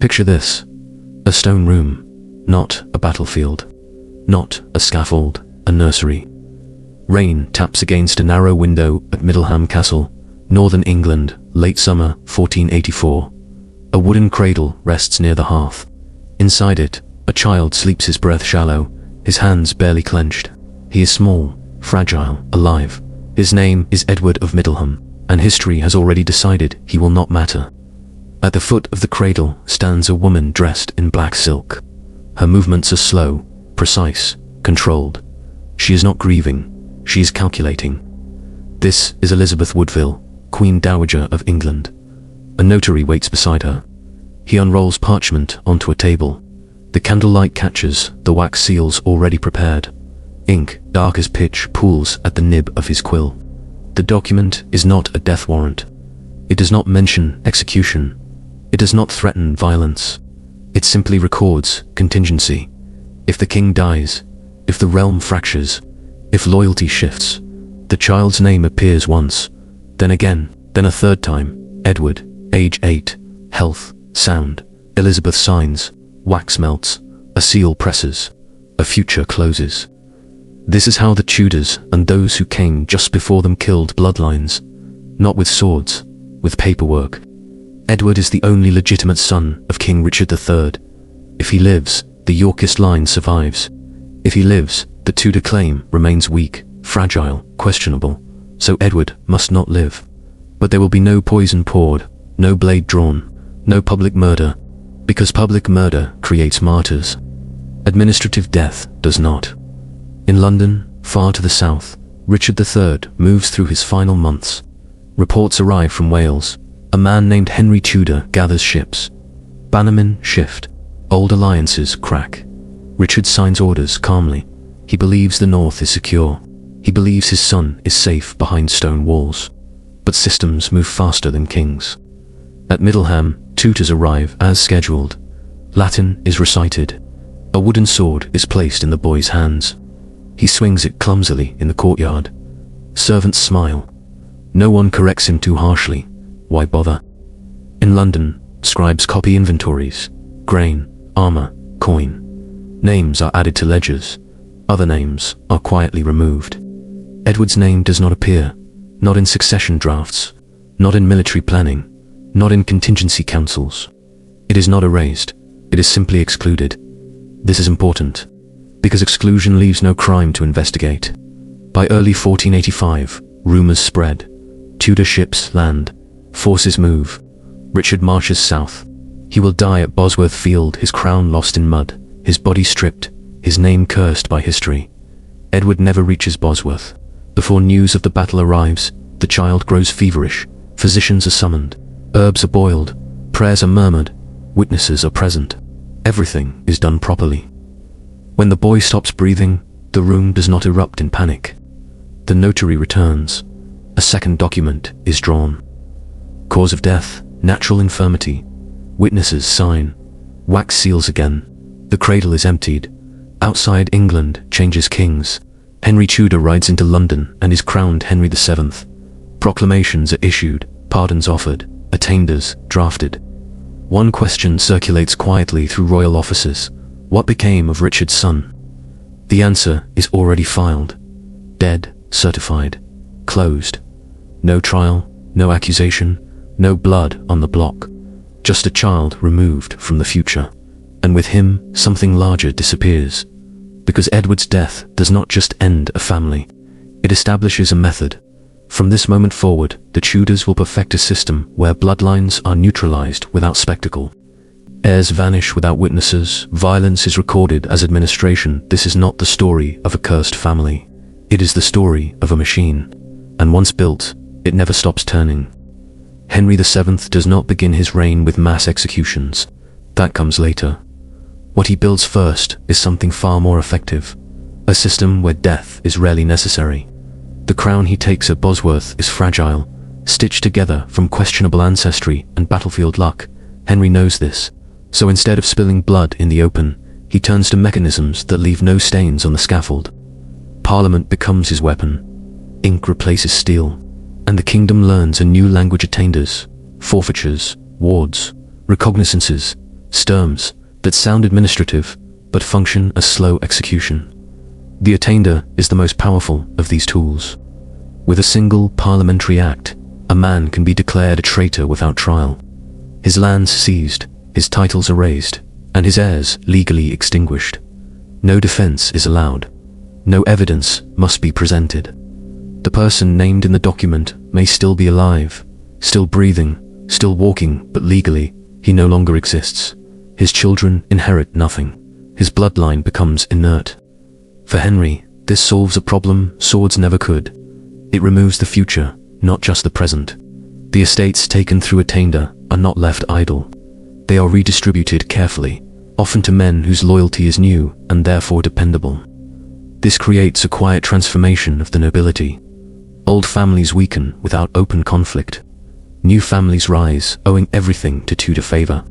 Picture this: a stone room, not a battlefield, not a scaffold, a nursery. Rain taps against a narrow window at Middleham Castle, northern England, late summer 1484. A wooden cradle rests near the hearth. Inside it, a child sleeps, his breath shallow, his hands barely clenched. He is small, fragile, alive. His name is Edward of Middleham, and history has already decided he will not matter. At the foot of the cradle stands a woman dressed in black silk. Her movements are slow, precise, controlled. She is not grieving, she is calculating. This is Elizabeth Woodville, Queen Dowager of England. A notary waits beside her. He unrolls parchment onto a table. The candlelight catches the wax seals already prepared. Ink, dark as pitch, pools at the nib of his quill. The document is not a death warrant. It does not mention execution. It does not threaten violence. It simply records contingency. If the king dies, if the realm fractures, if loyalty shifts, the child's name appears once, then again, then a third time. Edward, age 8, health, sound. Elizabeth signs, wax melts, a seal presses, a future closes. This is how the Tudors and those who came just before them killed bloodlines, not with swords, with paperwork. Edward is the only legitimate son of King Richard III. If he lives, the Yorkist line survives. If he lives, the Tudor claim remains weak, fragile, questionable. So Edward must not live. But there will be no poison poured, no blade drawn, no public murder, because public murder creates martyrs. Administrative death does not. In London, far to the south, Richard III moves through his final months. Reports arrive from Wales. A man named Henry Tudor gathers ships. Bannermen shift. Old alliances crack. Richard signs orders calmly. He believes the north is secure. He believes his son is safe behind stone walls. But systems move faster than kings. At Middleham, tutors arrive as scheduled. Latin is recited. A wooden sword is placed in the boy's hands. He swings it clumsily in the courtyard. Servants smile. No one corrects him too harshly. Why bother? In London, scribes copy inventories, grain, armor, coin. Names are added to ledgers. Other names are quietly removed. Edward's name does not appear, not in succession drafts, not in military planning, not in contingency councils. It is not erased, it is simply excluded. This is important, because exclusion leaves no crime to investigate. By early 1485, rumors spread. Tudor ships land. Forces move. Richard marches south. He will die at Bosworth Field, his crown lost in mud, his body stripped, his name cursed by history. Edward never reaches Bosworth. Before news of the battle arrives, the child grows feverish. Physicians are summoned. Herbs are boiled. Prayers are murmured. Witnesses are present. Everything is done properly. When the boy stops breathing, the room does not erupt in panic. The notary returns. A second document is drawn. Cause of death, natural infirmity. Witnesses sign. Wax seals again. The cradle is emptied. Outside, England changes kings. Henry Tudor rides into London and is crowned Henry VII. Proclamations are issued, pardons offered, attainders drafted. One question circulates quietly through royal offices. What became of Richard's son? The answer is already filed. Dead, certified, closed. No trial, no accusation, no blood on the block. Just a child removed from the future. And with him, something larger disappears. Because Edward's death does not just end a family. It establishes a method. From this moment forward, the Tudors will perfect a system where bloodlines are neutralized without spectacle. Heirs vanish without witnesses. Violence is recorded as administration. This is not the story of a cursed family. It is the story of a machine. And once built, it never stops turning. Henry VII does not begin his reign with mass executions. That comes later. What he builds first is something far more effective. A system where death is rarely necessary. The crown he takes at Bosworth is fragile, stitched together from questionable ancestry and battlefield luck. Henry knows this. So instead of spilling blood in the open, he turns to mechanisms that leave no stains on the scaffold. Parliament becomes his weapon. Ink replaces steel. And the kingdom learns a new language: attainders, forfeitures, wards, recognizances. terms that sound administrative but function as slow execution. The attainder is the most powerful of these tools. With a single parliamentary act, a man can be declared a traitor without trial, his lands seized, his titles erased, and his heirs legally extinguished. No defense is allowed. No evidence must be presented. The person named in the document may still be alive, still breathing, still walking, but legally, he no longer exists. His children inherit nothing. His bloodline becomes inert. For Henry, this solves a problem swords never could. It removes the future, not just the present. The estates taken through attainder are not left idle. They are redistributed carefully, often to men whose loyalty is new and therefore dependable. This creates a quiet transformation of the nobility. Old families weaken without open conflict. New families rise, owing everything to Tudor favor.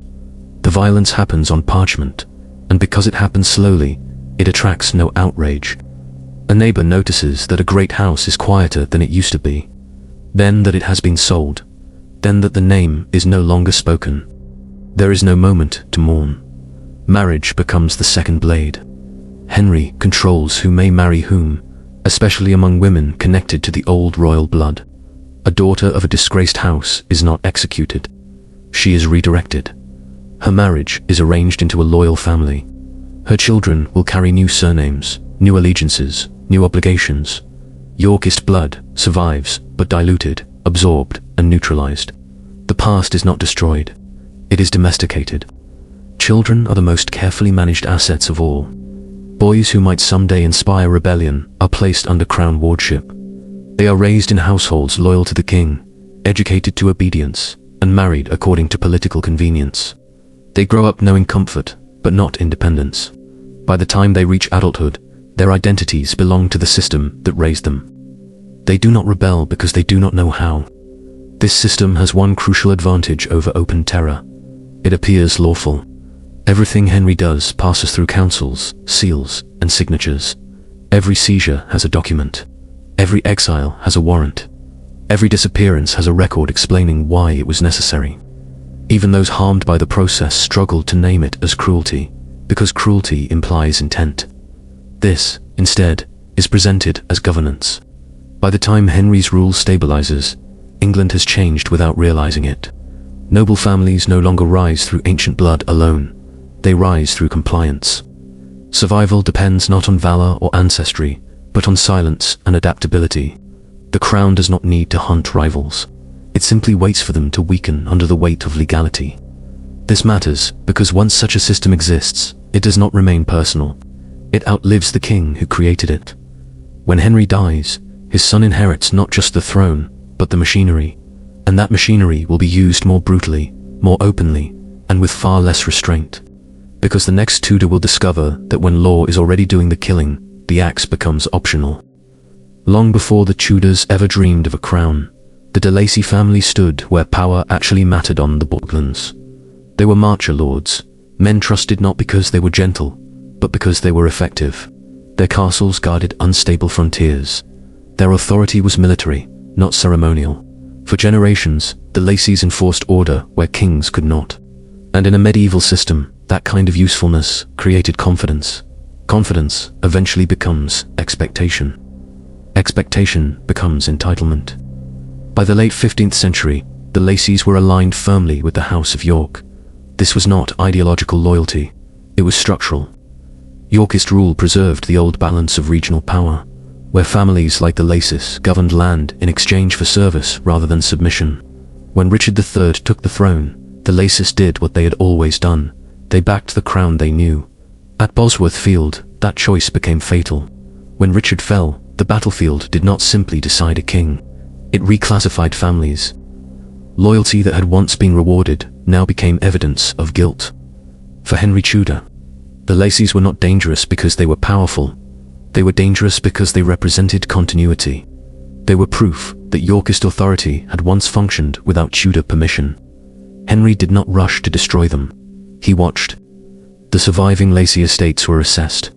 The violence happens on parchment, and because it happens slowly, it attracts no outrage. A neighbor notices that a great house is quieter than it used to be, then that it has been sold, then that the name is no longer spoken. There is no moment to mourn. Marriage becomes the second blade. Henry controls who may marry whom, especially among women connected to the old royal blood. A daughter of a disgraced house is not executed. She is redirected. Her marriage is arranged into a loyal family. Her children will carry new surnames, new allegiances, new obligations. Yorkist blood survives, but diluted, absorbed, and neutralized. The past is not destroyed. It is domesticated. Children are the most carefully managed assets of all. Boys who might someday inspire rebellion are placed under crown wardship. They are raised in households loyal to the king, educated to obedience, and married according to political convenience. They grow up knowing comfort, but not independence. By the time they reach adulthood, their identities belong to the system that raised them. They do not rebel because they do not know how. This system has one crucial advantage over open terror. It appears lawful. Everything Henry does passes through councils, seals, and signatures. Every seizure has a document. Every exile has a warrant. Every disappearance has a record explaining why it was necessary. Even those harmed by the process struggle to name it as cruelty, because cruelty implies intent. This, instead, is presented as governance. By the time Henry's rule stabilizes, England has changed without realizing it. Noble families no longer rise through ancient blood alone. They rise through compliance. Survival depends not on valor or ancestry, but on silence and adaptability. The crown does not need to hunt rivals. It simply waits for them to weaken under the weight of legality. This matters because once such a system exists, it does not remain personal. It outlives the king who created it. When Henry dies, his son inherits not just the throne, but the machinery, and that machinery will be used more brutally, more openly, and with far less restraint. Because the next Tudor will discover that when law is already doing the killing, the axe becomes optional. Long before the Tudors ever dreamed of a crown, the de Lacy family stood where power actually mattered on the Balkans. They were marcher lords, men trusted not because they were gentle, but because they were effective. Their castles guarded unstable frontiers. Their authority was military, not ceremonial. For generations, the Lacys enforced order where kings could not. And in a medieval system, that kind of usefulness created confidence. Confidence eventually becomes expectation. Expectation becomes entitlement. By the late 15th century, the Lacys were aligned firmly with the House of York. This was not ideological loyalty, it was structural. Yorkist rule preserved the old balance of regional power, where families like the Lacys governed land in exchange for service rather than submission. When Richard III took the throne, the Lacys did what they had always done. They backed the crown they knew. At Bosworth Field, that choice became fatal. When Richard fell, the battlefield did not simply decide a king. It reclassified families. Loyalty that had once been rewarded now became evidence of guilt. For Henry Tudor, the Lacys were not dangerous because they were powerful. They were dangerous because they represented continuity. They were proof that Yorkist authority had once functioned without Tudor permission. Henry did not rush to destroy them. He watched. The surviving Lacy estates were assessed.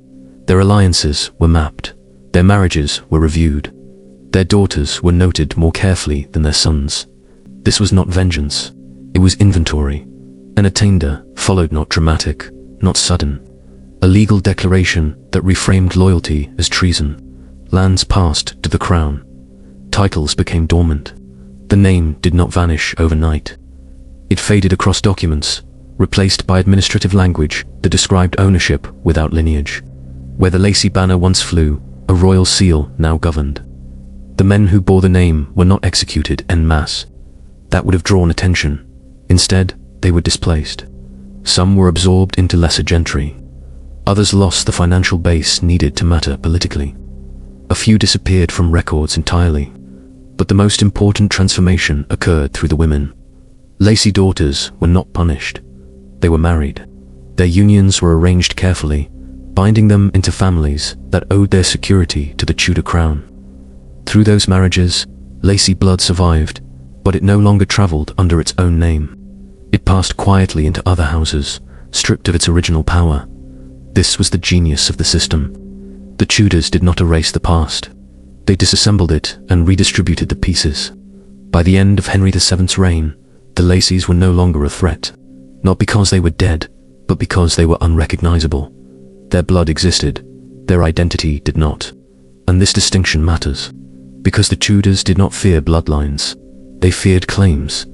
Their alliances were mapped. Their marriages were reviewed. Their daughters were noted more carefully than their sons. This was not vengeance. It was inventory. An attainder followed not dramatic, not sudden. A legal declaration that reframed loyalty as treason. Lands passed to the crown. Titles became dormant. The name did not vanish overnight. It faded across documents, replaced by administrative language that described ownership without lineage. Where the lacy banner once flew, a royal seal now governed. The men who bore the name were not executed en masse. That would have drawn attention. Instead, they were displaced. Some were absorbed into lesser gentry. Others lost the financial base needed to matter politically. A few disappeared from records entirely. But the most important transformation occurred through the women. Lacy daughters were not punished. They were married. Their unions were arranged carefully, binding them into families that owed their security to the Tudor crown. Through those marriages, Lacy blood survived, but it no longer travelled under its own name. It passed quietly into other houses, stripped of its original power. This was the genius of the system. The Tudors did not erase the past. They disassembled it and redistributed the pieces. By the end of Henry VII's reign, the Lacys were no longer a threat, not because they were dead, but because they were unrecognizable. Their blood existed, their identity did not. And this distinction matters, because the Tudors did not fear bloodlines. They feared claims.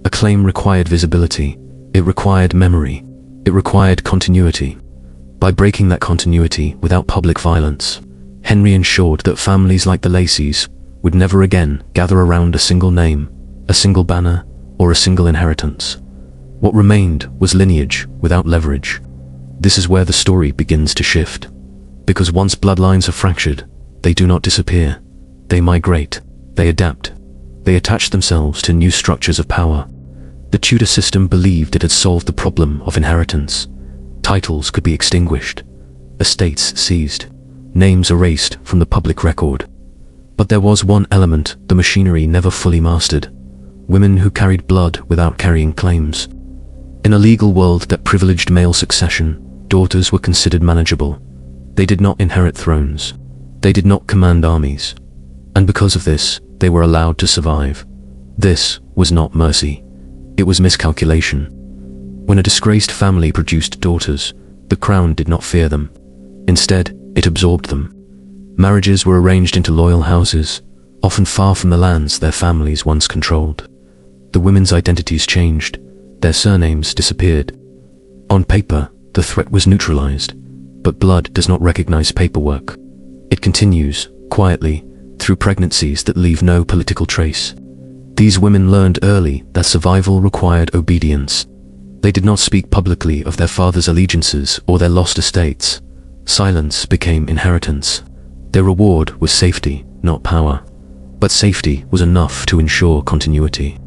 A claim required visibility, it required memory, it required continuity. By breaking that continuity without public violence, Henry ensured that families like the Lacys would never again gather around a single name, a single banner, or a single inheritance. What remained was lineage without leverage. This is where the story begins to shift. Because once bloodlines are fractured, they do not disappear. They migrate, they adapt, they attach themselves to new structures of power. The Tudor system believed it had solved the problem of inheritance. Titles could be extinguished, estates seized, names erased from the public record. But there was one element the machinery never fully mastered: women who carried blood without carrying claims. In a legal world that privileged male succession, daughters were considered manageable. They did not inherit thrones. They did not command armies. And because of this, they were allowed to survive. This was not mercy. It was miscalculation. When a disgraced family produced daughters, the crown did not fear them. Instead, it absorbed them. Marriages were arranged into loyal houses, often far from the lands their families once controlled. The women's identities changed. Their surnames disappeared. On paper, the threat was neutralized, but blood does not recognize paperwork. It continues, quietly, through pregnancies that leave no political trace. These women learned early that survival required obedience. They did not speak publicly of their father's allegiances or their lost estates. Silence became inheritance. Their reward was safety, not power. But safety was enough to ensure continuity.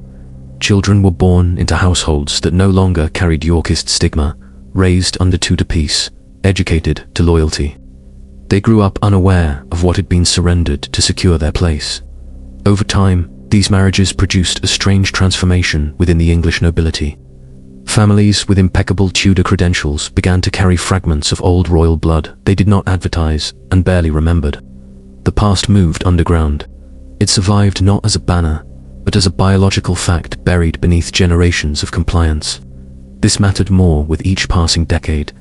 Children were born into households that no longer carried Yorkist stigma, raised under Tudor peace, educated to loyalty. They grew up unaware of what had been surrendered to secure their place. Over time, these marriages produced a strange transformation within the English nobility. Families with impeccable Tudor credentials began to carry fragments of old royal blood they did not advertise and barely remembered. The past moved underground. It survived not as a banner, but as a biological fact buried beneath generations of compliance. This mattered more with each passing decade.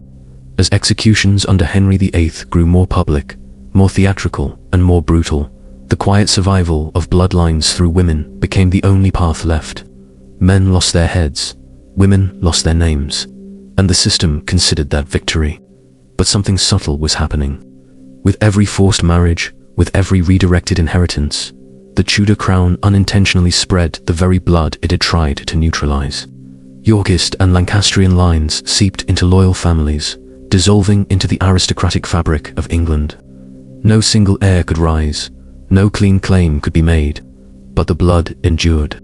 As executions under Henry VIII grew more public, more theatrical, and more brutal, the quiet survival of bloodlines through women became the only path left. Men lost their heads, women lost their names, and the system considered that victory. But something subtle was happening. With every forced marriage, with every redirected inheritance, the Tudor crown unintentionally spread the very blood it had tried to neutralize. Yorkist and Lancastrian lines seeped into loyal families, dissolving into the aristocratic fabric of England. No single heir could rise, no clean claim could be made, but the blood endured.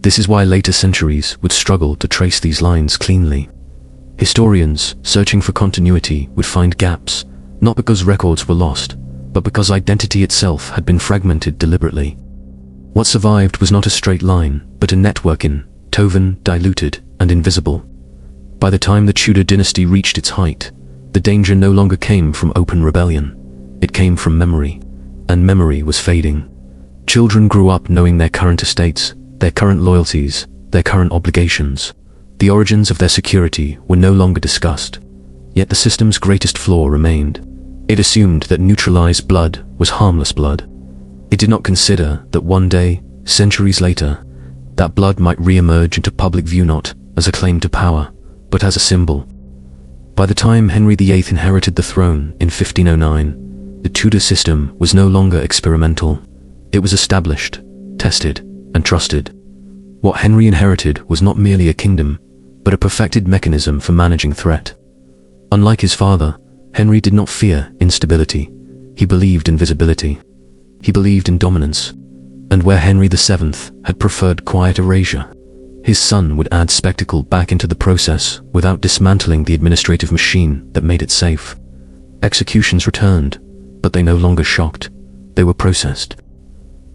This is why later centuries would struggle to trace these lines cleanly. Historians, searching for continuity, would find gaps, not because records were lost, but because identity itself had been fragmented deliberately. What survived was not a straight line, but a network interwoven, diluted, and invisible. By the time the Tudor dynasty reached its height, the danger no longer came from open rebellion. It came from memory, and memory was fading. Children grew up knowing their current estates, their current loyalties, their current obligations. The origins of their security were no longer discussed, yet the system's greatest flaw remained. It assumed that neutralized blood was harmless blood. It did not consider that one day, centuries later, that blood might re-emerge into public view not as a claim to power, but as a symbol. By the time Henry VIII inherited the throne in 1509, the Tudor system was no longer experimental. It was established, tested, and trusted. What Henry inherited was not merely a kingdom, but a perfected mechanism for managing threat. Unlike his father, Henry did not fear instability. He believed in visibility. He believed in dominance. And where Henry VII had preferred quiet erasure, his son would add spectacle back into the process without dismantling the administrative machine that made it safe. Executions returned, but they no longer shocked. They were processed.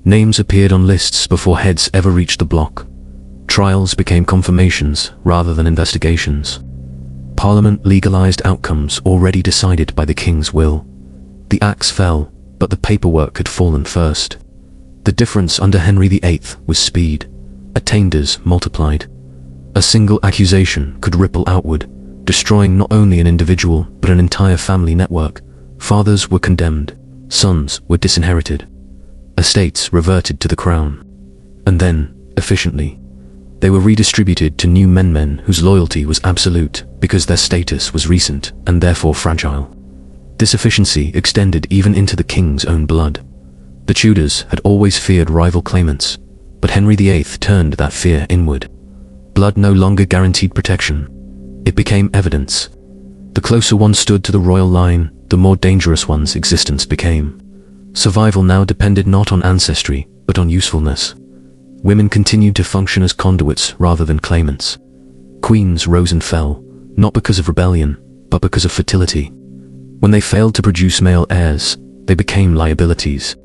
Names appeared on lists before heads ever reached the block. Trials became confirmations rather than investigations. Parliament legalized outcomes already decided by the king's will. The axe fell, but the paperwork had fallen first. The difference under Henry VIII was speed. Attainders multiplied. A single accusation could ripple outward, destroying not only an individual but an entire family network. Fathers were condemned. Sons were disinherited. Estates reverted to the crown. And then, efficiently, they were redistributed to new men whose loyalty was absolute because their status was recent and therefore fragile. This efficiency extended even into the king's own blood. The Tudors had always feared rival claimants, but Henry VIII turned that fear inward. Blood no longer guaranteed protection. It became evidence. The closer one stood to the royal line, the more dangerous one's existence became. Survival now depended not on ancestry, but on usefulness. Women continued to function as conduits rather than claimants. Queens rose and fell, not because of rebellion, but because of fertility. When they failed to produce male heirs, they became liabilities.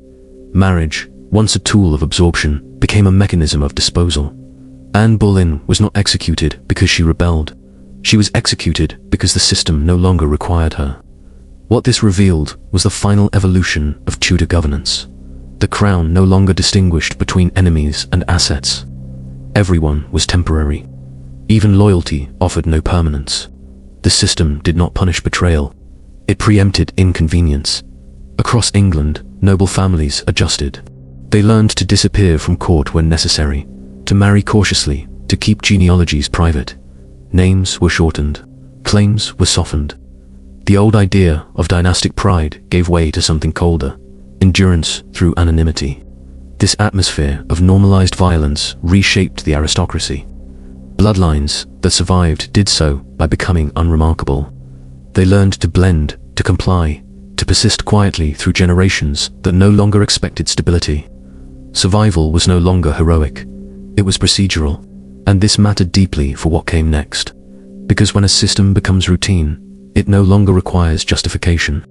Marriage, once a tool of absorption, became a mechanism of disposal. Anne Boleyn was not executed because she rebelled. She was executed because the system no longer required her. What this revealed was the final evolution of Tudor governance. The crown no longer distinguished between enemies and assets. Everyone was temporary. Even loyalty offered no permanence. The system did not punish betrayal. It preempted inconvenience. Across England, noble families adjusted. They learned to disappear from court when necessary, to marry cautiously, to keep genealogies private. Names were shortened. Claims were softened. The old idea of dynastic pride gave way to something colder. Endurance through anonymity. This atmosphere of normalized violence reshaped the aristocracy. Bloodlines that survived did so by becoming unremarkable. They learned to blend, to comply, to persist quietly through generations that no longer expected stability. Survival was no longer heroic. It was procedural, and this mattered deeply for what came next. Because when a system becomes routine, it no longer requires justification.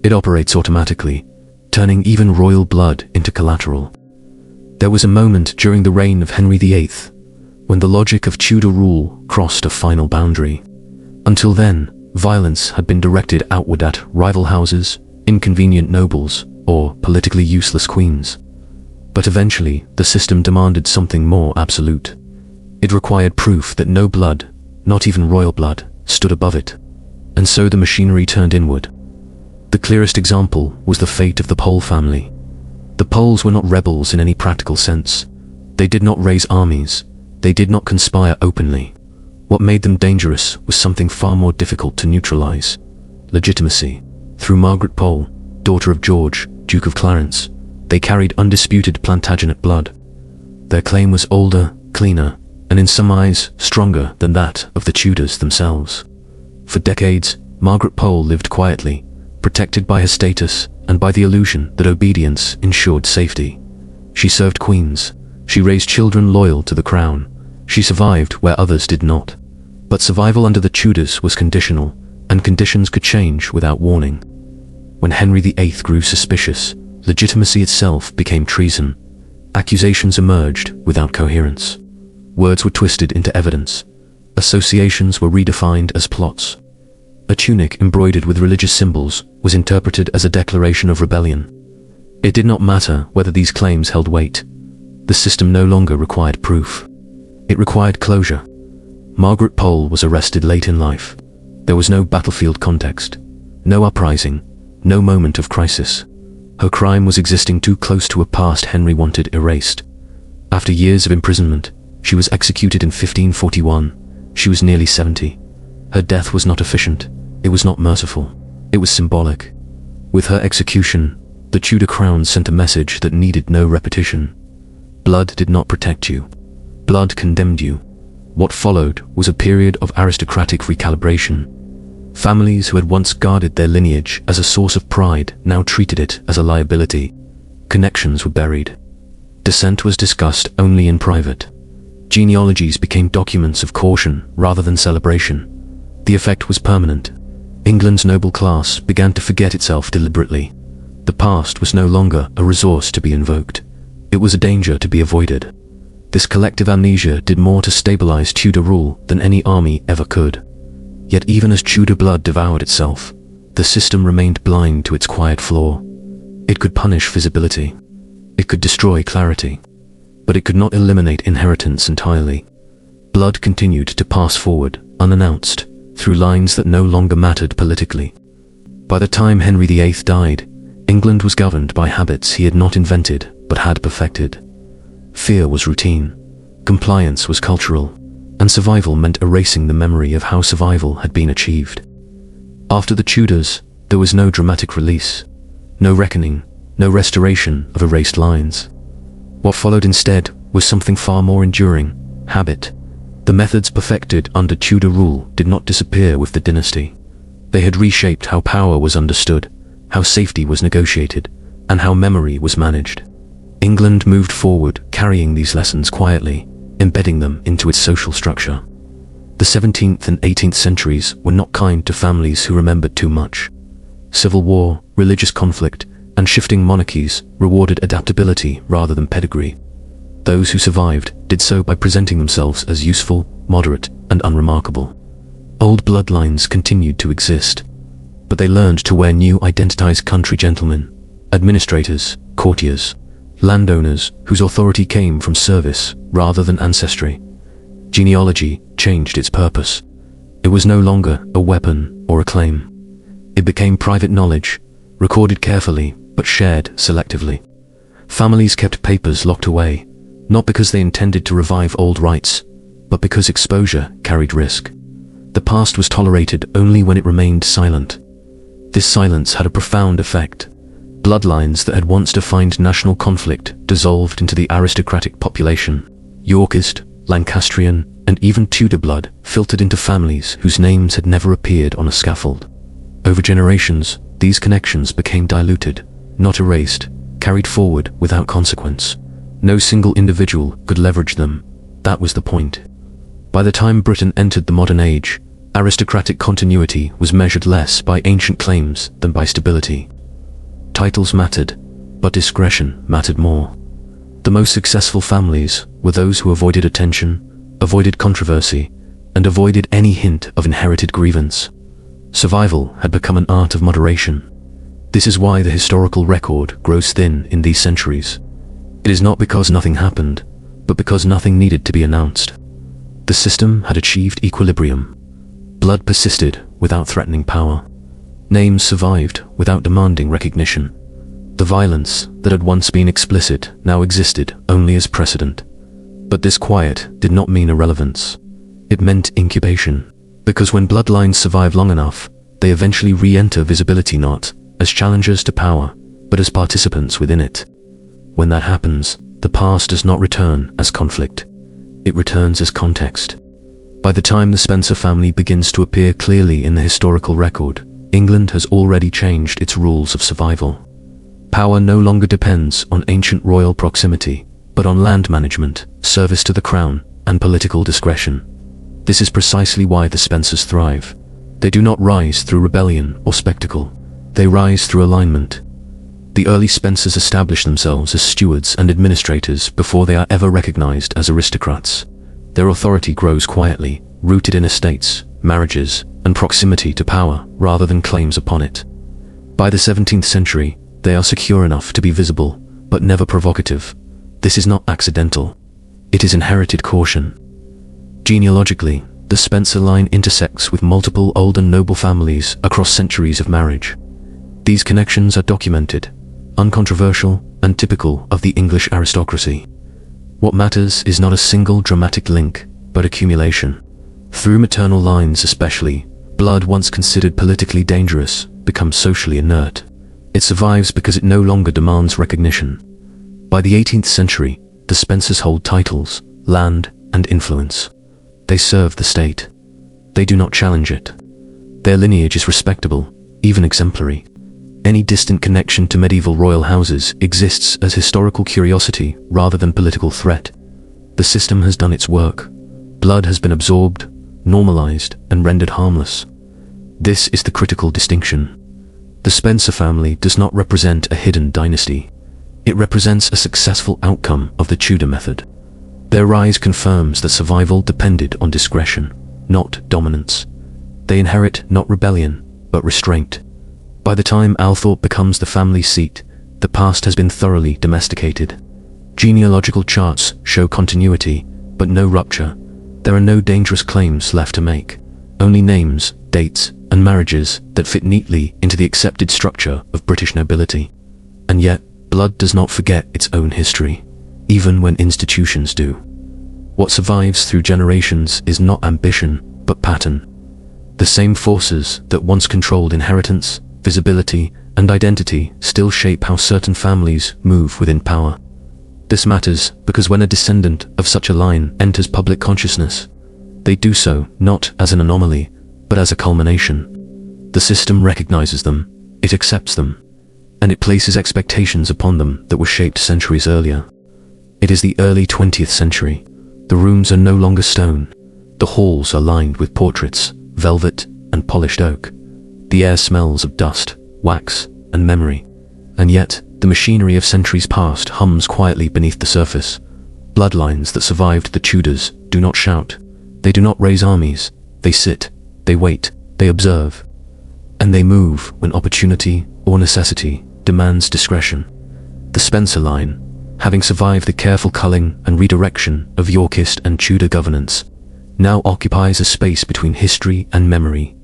It operates automatically, turning even royal blood into collateral. There was a moment during the reign of Henry VIII when the logic of Tudor rule crossed a final boundary. Until then, violence had been directed outward at rival houses, inconvenient nobles, or politically useless queens. But eventually, the system demanded something more absolute. It required proof that no blood, not even royal blood, stood above it. And so the machinery turned inward. The clearest example was the fate of the Pole family. The Poles were not rebels in any practical sense. They did not raise armies. They did not conspire openly. What made them dangerous was something far more difficult to neutralize: legitimacy. Through Margaret Pole, daughter of George, Duke of Clarence, they carried undisputed Plantagenet blood. Their claim was older, cleaner, and in some eyes stronger than that of the Tudors themselves. For decades, Margaret Pole lived quietly, protected by her status and by the illusion that obedience ensured safety. She served queens. She raised children loyal to the crown. She survived where others did not. But survival under the Tudors was conditional, and conditions could change without warning. When Henry VIII grew suspicious, legitimacy itself became treason. Accusations emerged without coherence. Words were twisted into evidence. Associations were redefined as plots. A tunic embroidered with religious symbols was interpreted as a declaration of rebellion. It did not matter whether these claims held weight. The system no longer required proof. It required closure. Margaret Pole was arrested late in life. There was no battlefield context, no uprising, no moment of crisis. Her crime was existing too close to a past Henry wanted erased. After years of imprisonment, she was executed in 1541. She was nearly 70. Her death was not efficient, it was not merciful, it was symbolic. With her execution, the Tudor crown sent a message that needed no repetition. Blood did not protect you. Blood condemned you. What followed was a period of aristocratic recalibration. Families who had once guarded their lineage as a source of pride now treated it as a liability. Connections were buried. Descent was discussed only in private. Genealogies became documents of caution rather than celebration. The effect was permanent. England's noble class began to forget itself deliberately. The past was no longer a resource to be invoked. It was a danger to be avoided. This collective amnesia did more to stabilize Tudor rule than any army ever could. Yet even as Tudor blood devoured itself, the system remained blind to its quiet flaw. It could punish visibility. It could destroy clarity. But it could not eliminate inheritance entirely. Blood continued to pass forward, unannounced, through lines that no longer mattered politically. By the time Henry VIII died, England was governed by habits he had not invented but had perfected. Fear was routine, compliance was cultural, and survival meant erasing the memory of how survival had been achieved. After the Tudors, there was no dramatic release, no reckoning, no restoration of erased lines. What followed instead was something far more enduring: habit. The methods perfected under Tudor rule did not disappear with the dynasty. They had reshaped how power was understood, how safety was negotiated, and how memory was managed. England moved forward carrying these lessons quietly, embedding them into its social structure. The 17th and 18th centuries were not kind to families who remembered too much. Civil war, religious conflict, and shifting monarchies rewarded adaptability rather than pedigree. Those who survived did so by presenting themselves as useful, moderate, and unremarkable. Old bloodlines continued to exist, but they learned to wear new identitized country gentlemen, administrators, courtiers, landowners whose authority came from service rather than ancestry. Genealogy changed its purpose. It was no longer a weapon or a claim. It became private knowledge, recorded carefully but shared selectively. Families kept papers locked away, not because they intended to revive old rights, but because exposure carried risk. The past was tolerated only when it remained silent. This silence had a profound effect. Bloodlines that had once defined national conflict dissolved into the aristocratic population. Yorkist, Lancastrian, and even Tudor blood filtered into families whose names had never appeared on a scaffold. Over generations, these connections became diluted, not erased, carried forward without consequence. No single individual could leverage them. That was the point. By the time Britain entered the modern age, aristocratic continuity was measured less by ancient claims than by stability. Titles mattered, but discretion mattered more. The most successful families were those who avoided attention, avoided controversy, and avoided any hint of inherited grievance. Survival had become an art of moderation. This is why the historical record grows thin in these centuries. It is not because nothing happened, but because nothing needed to be announced. The system had achieved equilibrium. Blood persisted without threatening power. Names survived without demanding recognition. The violence that had once been explicit now existed only as precedent. But this quiet did not mean irrelevance. It meant incubation, because when bloodlines survive long enough, they eventually re-enter visibility not as challengers to power, but as participants within it. When that happens, the past does not return as conflict. It returns as context. By the time the Spencer family begins to appear clearly in the historical record, England has already changed its rules of survival. Power no longer depends on ancient royal proximity, but on land management, service to the crown, and political discretion. This is precisely why the Spencers thrive. They do not rise through rebellion or spectacle. They rise through alignment. The early Spencers establish themselves as stewards and administrators before they are ever recognized as aristocrats. Their authority grows quietly, rooted in estates, marriages, and proximity to power rather than claims upon it. By the 17th century, they are secure enough to be visible, but never provocative. This is not accidental. It is inherited caution. Genealogically, the the Spencer line intersects with multiple old and noble families across centuries of marriage. These connections are documented, uncontroversial, and typical of the English aristocracy. What matters is not a single dramatic link, but accumulation. Through maternal lines especially, blood once considered politically dangerous becomes socially inert. It survives because it no longer demands recognition. By the 18th century, the Spencers hold titles, land, and influence. They serve the state. They do not challenge it. Their lineage is respectable, even exemplary. Any distant connection to medieval royal houses exists as historical curiosity rather than political threat. The system has done its work. Blood has been absorbed, normalized, and rendered harmless. This is the critical distinction. The Spencer family does not represent a hidden dynasty. It represents a successful outcome of the Tudor method. Their rise confirms that survival depended on discretion, not dominance. They inherit not rebellion, but restraint. By the time Althorp becomes the family seat, the past has been thoroughly domesticated. Genealogical charts show continuity, but no rupture. There are no dangerous claims left to make, only names, dates, and marriages that fit neatly into the accepted structure of British nobility. And yet, blood does not forget its own history, even when institutions do. What survives through generations is not ambition, but pattern. The same forces that once controlled inheritance, visibility, and identity still shape how certain families move within power. This matters because when a descendant of such a line enters public consciousness, they do so not as an anomaly, but as a culmination. The system recognizes them, it accepts them, and it places expectations upon them that were shaped centuries earlier. It is the early 20th century. The rooms are no longer stone. The halls are lined with portraits, velvet, and polished oak. The air smells of dust, wax, and memory. And yet, the machinery of centuries past hums quietly beneath the surface. Bloodlines that survived the Tudors do not shout. They do not raise armies. They sit, they wait, they observe. And they move when opportunity or necessity demands discretion. The Spencer line, having survived the careful culling and redirection of Yorkist and Tudor governance, now occupies a space between history and memory.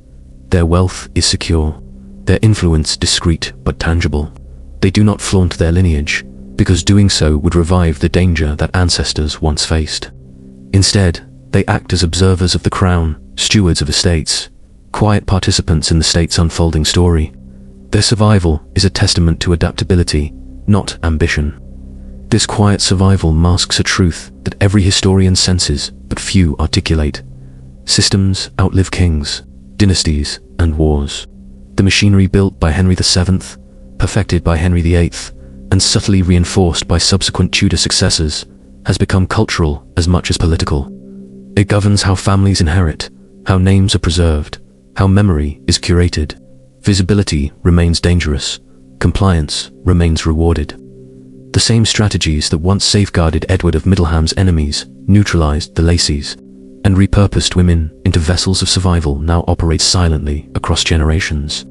Their wealth is secure, their influence discreet but tangible. They do not flaunt their lineage, because doing so would revive the danger that ancestors once faced. Instead, they act as observers of the crown, stewards of estates, quiet participants in the state's unfolding story. Their survival is a testament to adaptability, not ambition. This quiet survival masks a truth that every historian senses but few articulate. Systems outlive kings, dynasties, and wars. The machinery built by Henry VII, perfected by Henry VIII, and subtly reinforced by subsequent Tudor successors, has become cultural as much as political. It governs how families inherit, how names are preserved, how memory is curated. Visibility remains dangerous, compliance remains rewarded. The same strategies that once safeguarded Edward of Middleham's enemies neutralized the Lacys, and repurposed women into vessels of survival now operate silently across generations.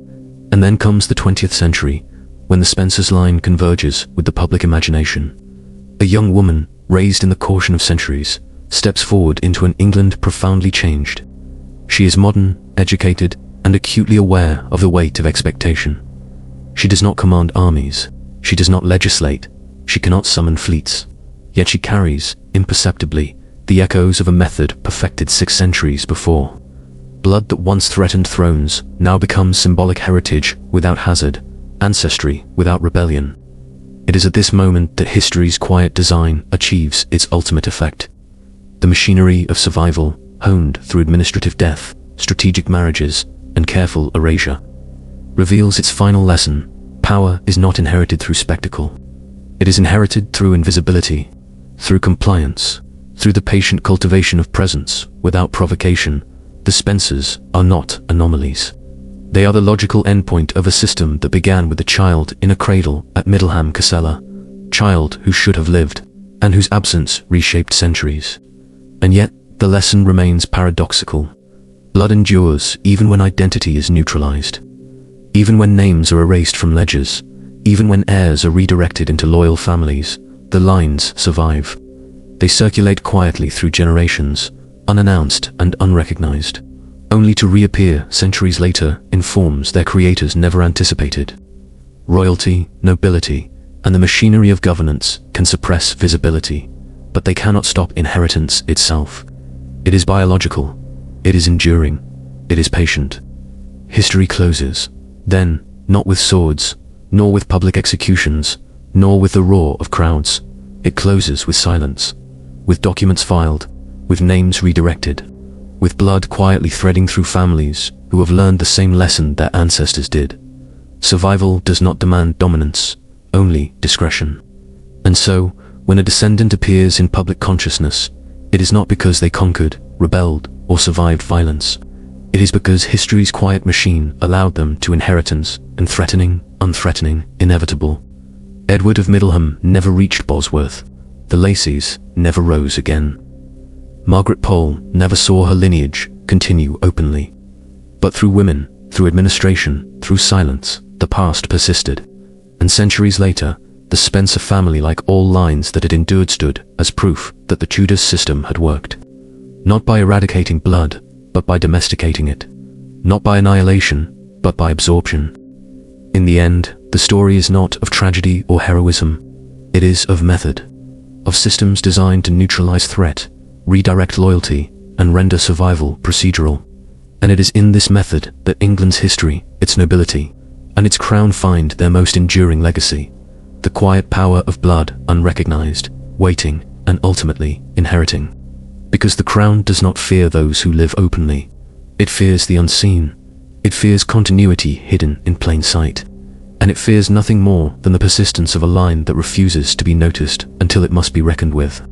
And then comes the 20th century, when the Spencers line converges with the public imagination. A young woman, raised in the caution of centuries, steps forward into an England profoundly changed. She is modern, educated, and acutely aware of the weight of expectation. She does not command armies. She does not legislate. She cannot summon fleets. Yet she carries, imperceptibly, the echoes of a method perfected 6 centuries before. Blood that once threatened thrones now becomes symbolic heritage without hazard, ancestry without rebellion. It is at this moment that history's quiet design achieves its ultimate effect. The machinery of survival, honed through administrative death, strategic marriages, and careful erasure, reveals its final lesson. Power is not inherited through spectacle. It is inherited through invisibility, through compliance, through the patient cultivation of presence without provocation. The Spencers are not anomalies. They are the logical endpoint of a system that began with a child in a cradle at Middleham Casella, child who should have lived, and whose absence reshaped centuries. And yet, the lesson remains paradoxical. Blood endures even when identity is neutralized. Even when names are erased from ledgers, even when heirs are redirected into loyal families, the lines survive. They circulate quietly through generations, unannounced and unrecognized, only to reappear centuries later in forms their creators never anticipated. Royalty, nobility, and the machinery of governance can suppress visibility, but they cannot stop inheritance itself. It is biological, it is enduring, it is patient. History closes, then, not with swords, nor with public executions, nor with the roar of crowds. It closes with silence, with documents filed, with names redirected, with blood quietly threading through families who have learned the same lesson their ancestors did. Survival does not demand dominance, only discretion. And so, when a descendant appears in public consciousness, it is not because they conquered, rebelled, or survived violence. It is because history's quiet machine allowed them to inheritance, and threatening, unthreatening, inevitable. Edward of Middleham never reached Bosworth. The Lacys never rose again. Margaret Pole never saw her lineage continue openly. But through women, through administration, through silence, the past persisted. And centuries later, the Spencer family, like all lines that had endured, stood as proof that the Tudors system had worked. Not by eradicating blood, but by domesticating it. Not by annihilation, but by absorption. In the end, the story is not of tragedy or heroism. It is of method. Of systems designed to neutralize threat, redirect loyalty, and render survival procedural. And it is in this method that England's history, its nobility, and its crown find their most enduring legacy. The quiet power of blood, unrecognized, waiting, and ultimately inheriting. Because the crown does not fear those who live openly. It fears the unseen. It fears continuity hidden in plain sight. And it fears nothing more than the persistence of a line that refuses to be noticed until it must be reckoned with.